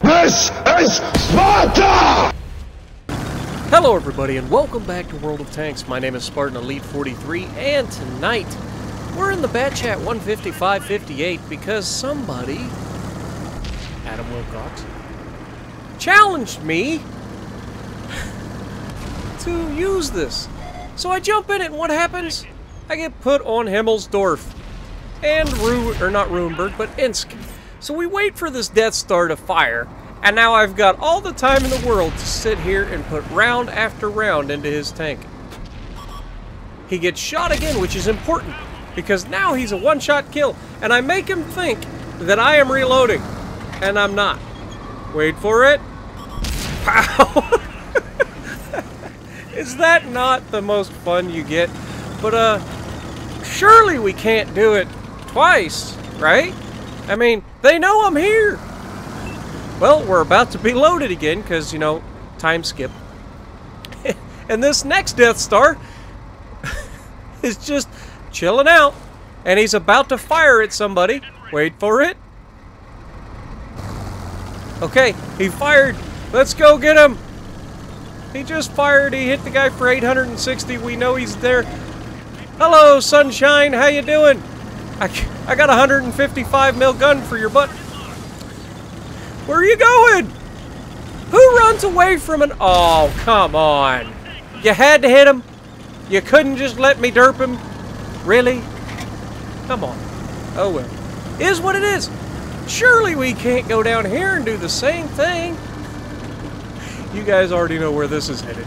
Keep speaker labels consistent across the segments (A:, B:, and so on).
A: This is Sparta!
B: Hello everybody and welcome back to World of Tanks. My name is Spartan Elite 43 and tonight we're in the Batchat 155-58 because somebody, Adam Wilcox, challenged me to use this. So I jump in it and what happens? I get put on Himmelsdorf and not Ruinberg, but Insk. So we wait for this Death Star to fire, and now I've got all the time in the world to sit here and put round after round into his tank. He gets shot again, which is important, because now he's a one-shot kill, and I make him think that I am reloading, and I'm not. Wait for it. Pow! Is that not the most fun you get? But, surely we can't do it twice, right? I mean, they know I'm here. Well, we're about to be loaded again, because, you know, time skip. And this next Death Star is just chilling out. And he's about to fire at somebody. Wait for it. Okay, he fired. Let's go get him. He just fired. He hit the guy for 860. We know he's there. Hello, Sunshine. How you doing? I got a 155 mil gun for your butt. Where are you going? Who runs away from an... Oh, come on. You had to hit him? You couldn't just let me derp him? Really? Come on. Oh, well. Is what it is. Surely we can't go down here and do the same thing. You guys already know where this is headed.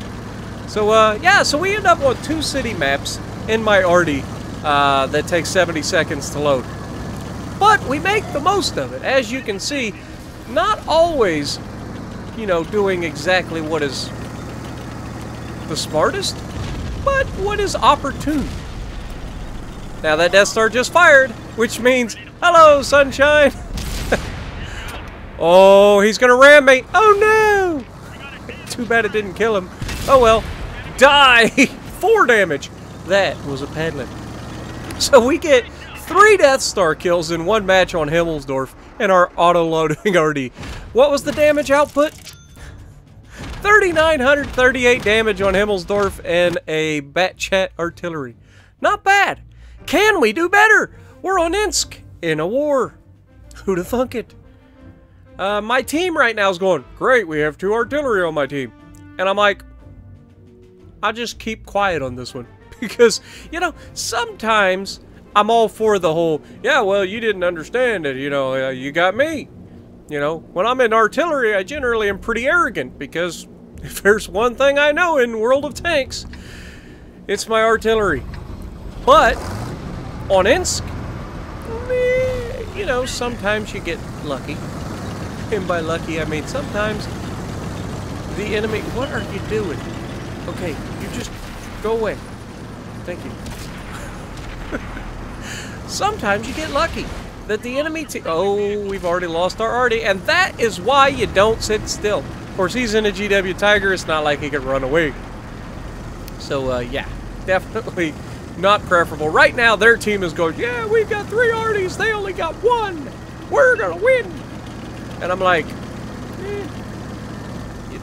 B: So, yeah, so we end up on 2 city maps in my Arty that takes 70 seconds to load. But we make the most of it. As you can see, not always, you know, doing exactly what is the smartest, but what is opportune. Now that Death Star just fired, which means, hello, Sunshine. Oh, he's gonna ram me. Oh no! Too bad it didn't kill him. Oh well. Die! 4 damage. That was a paddling. So we get 3 Death Star kills in 1 match on Himmelsdorf and our auto-loading RD. What was the damage output? 3,938 damage on Himmelsdorf and a Batchat artillery. Not bad. Can we do better? We're on Insk in a war. Who'd have thunk it? My team right now is going, great, we have 2 artillery on my team. And I'm like, I'll just keep quiet on this one. Because, you know, sometimes I'm all for the whole, yeah, well, you didn't understand it, you know, you got me. You know, when I'm in artillery, I generally am pretty arrogant, because if there's one thing I know in World of Tanks, it's my artillery. But, on Insk, you know, sometimes you get lucky. And by lucky, I mean sometimes the enemy, what are you doing? Okay, you just go away. Thank you. Sometimes you get lucky that the enemy oh, we've already lost our arty, and that is why you don't sit still. Of course, he's in a GW Tiger. It's not like he could run away. So, yeah, definitely not preferable. Right now, their team is going, yeah, we've got 3 arties. They only got 1. We're going to win. And I'm like,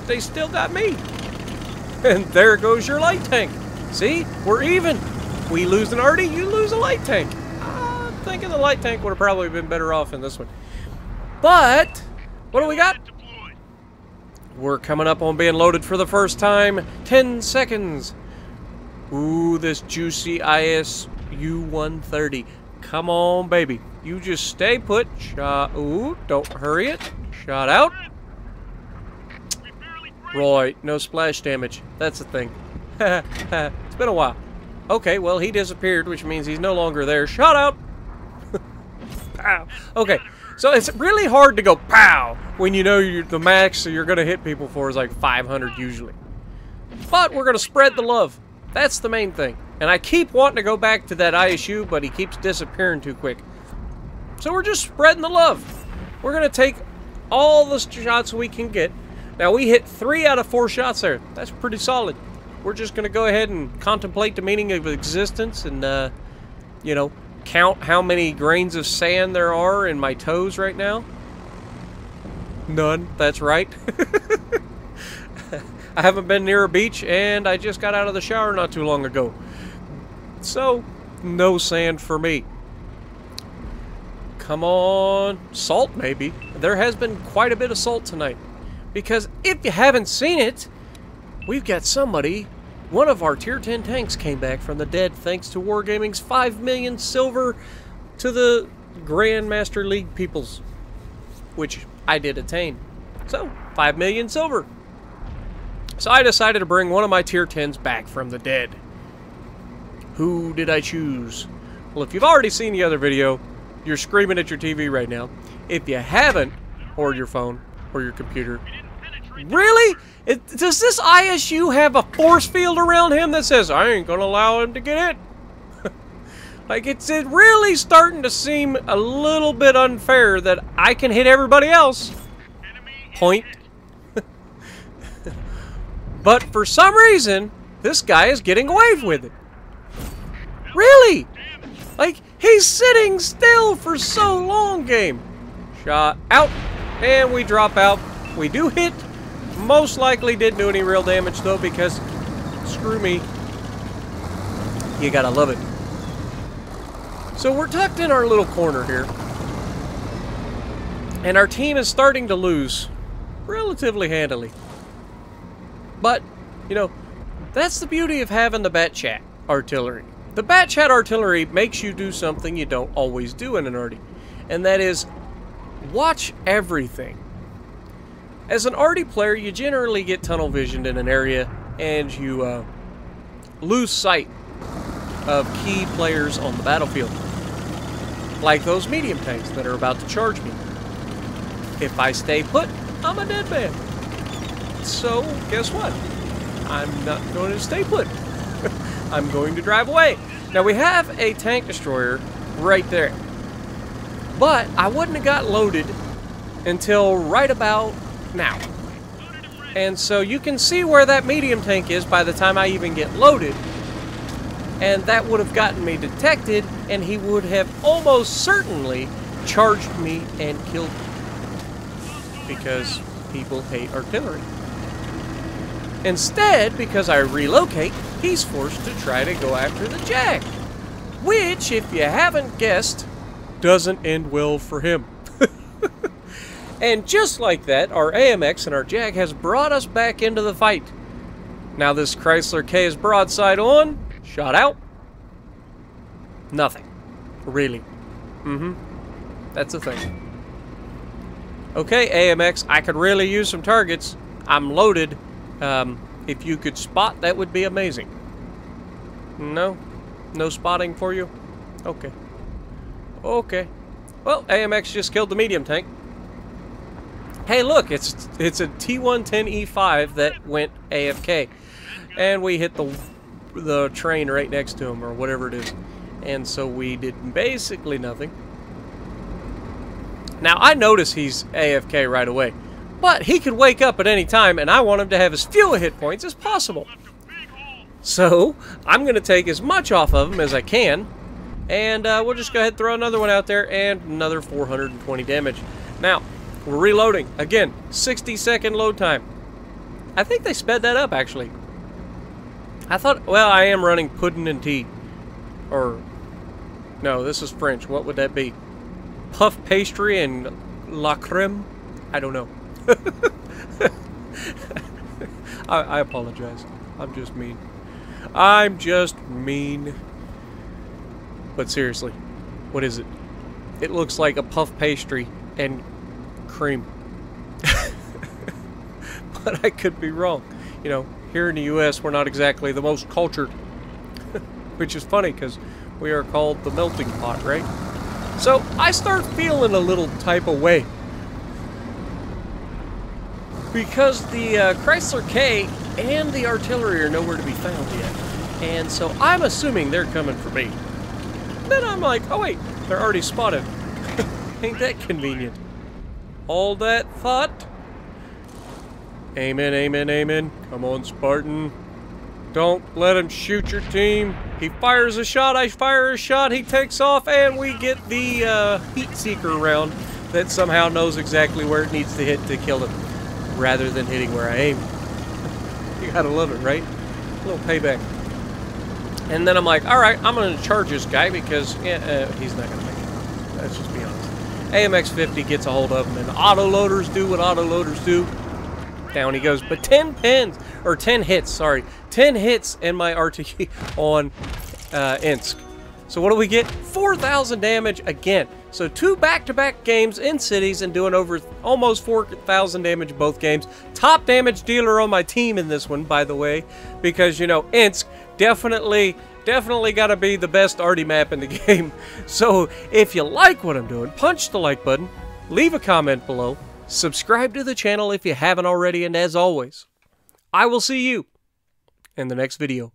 B: they still got me. And there goes your light tank. See? We're even. We lose an arty, you lose a light tank. I'm thinking the light tank would have probably been better off in this one. But, what do we got? We're coming up on being loaded for the first time. 10 seconds. Ooh, this juicy ISU-130. Come on, baby. You just stay put. Shot. Ooh, don't hurry it. Shot out. Right, no splash damage. That's the thing. It's been a while. Okay, well, he disappeared, which means he's no longer there. Shot out! Pow! Okay, so it's really hard to go pow when you know the max you're going to hit people for is like 500 usually. But we're going to spread the love. That's the main thing. And I keep wanting to go back to that ISU, but he keeps disappearing too quick. So we're just spreading the love. We're going to take all the shots we can get. Now, we hit 3 out of 4 shots there. That's pretty solid. We're just going to go ahead and contemplate the meaning of existence and, you know, count how many grains of sand there are in my toes right now. None, that's right. I haven't been near a beach, and I just got out of the shower not too long ago. So, no sand for me. Come on. Salt, maybe. There has been quite a bit of salt tonight. Because if you haven't seen it, we've got somebody. One of our Tier 10 tanks came back from the dead thanks to Wargaming's 5 million silver to the Grandmaster League peoples, which I did attain. So, 5 million silver. So I decided to bring one of my Tier 10s back from the dead. Who did I choose? Well, if you've already seen the other video, you're screaming at your TV right now. If you haven't, or your phone, or your computer, really? Does this ISU have a force field around him that says, I ain't gonna allow him to get it? Like, it's really starting to seem a little bit unfair that I can hit everybody else. Point. But for some reason, this guy is getting away with it. Really? Like, he's sitting still for so long, game. Shot out, and we drop out. We do hit. Most likely didn't do any real damage, though, because screw me. You gotta love it. So we're tucked in our little corner here. And our team is starting to lose relatively handily. But, you know, that's the beauty of having the Batchat artillery. The Batchat artillery makes you do something you don't always do in an arty. And that is, watch everything. As an arty player, you generally get tunnel visioned in an area and you lose sight of key players on the battlefield. Like those medium tanks that are about to charge me. If I stay put, I'm a dead man. So, guess what? I'm not going to stay put. I'm going to drive away. Now, we have a tank destroyer right there. But I wouldn't have got loaded until right about now. And so you can see where that medium tank is by the time I even get loaded. And that would have gotten me detected, and he would have almost certainly charged me and killed me. Because people hate artillery. Instead, because I relocate, he's forced to try to go after the Jag. Which, if you haven't guessed, doesn't end well for him. And just like that, our AMX and our Jag has brought us back into the fight. Now this Chrysler K is broadside on, shot out. Nothing. Really. That's a thing. Okay, AMX, I could really use some targets. I'm loaded. If you could spot, that would be amazing. No? No spotting for you? Okay. Okay. Well, AMX just killed the medium tank. Hey, look, it's a T110E5 that went AFK. And we hit the train right next to him, or whatever it is. And so we did basically nothing. Now, I notice he's AFK right away. But he could wake up at any time, and I want him to have as few hit points as possible. So, I'm going to take as much off of him as I can. And we'll just go ahead and throw another one out there, and another 420 damage. Now, we're reloading. Again, 60-second load time. I think they sped that up, actually. I thought, well, I am running pudding and tea. Or, no, this is French. What would that be? Puff pastry and la creme? I don't know. I apologize. I'm just mean. I'm just mean. But seriously, what is it? It looks like a puff pastry and cream. But I could be wrong. You know, here in the US, we're not exactly the most cultured. Which is funny, because we are called the melting pot, right? So, I start feeling a little type of way. Because the Chrysler K and the artillery are nowhere to be found yet. And so I'm assuming they're coming for me. Then I'm like, oh wait, they're already spotted. Ain't that convenient? All that thought? Amen, amen, amen. Come on, Spartan. Don't let him shoot your team. He fires a shot, I fire a shot, he takes off, and we get the heat seeker round that somehow knows exactly where it needs to hit to kill him, rather than hitting where I aim. You gotta love it, right? A little payback. And then I'm like, alright, I'm gonna charge this guy because he's not gonna make it. Let's just be honest. AMX-50 gets a hold of him, and autoloaders do what autoloaders do. Down he goes. But 10 hits, sorry. 10 hits in my RTE on Insk. So what do we get? 4,000 damage again. So 2 back-to-back games in cities and doing over almost 4,000 damage both games. Top damage dealer on my team in this one, by the way, because, you know, Insk definitely got to be the best arty map in the game. So if you like what I'm doing, punch the like button, leave a comment below, subscribe to the channel if you haven't already, and as always, I will see you in the next video.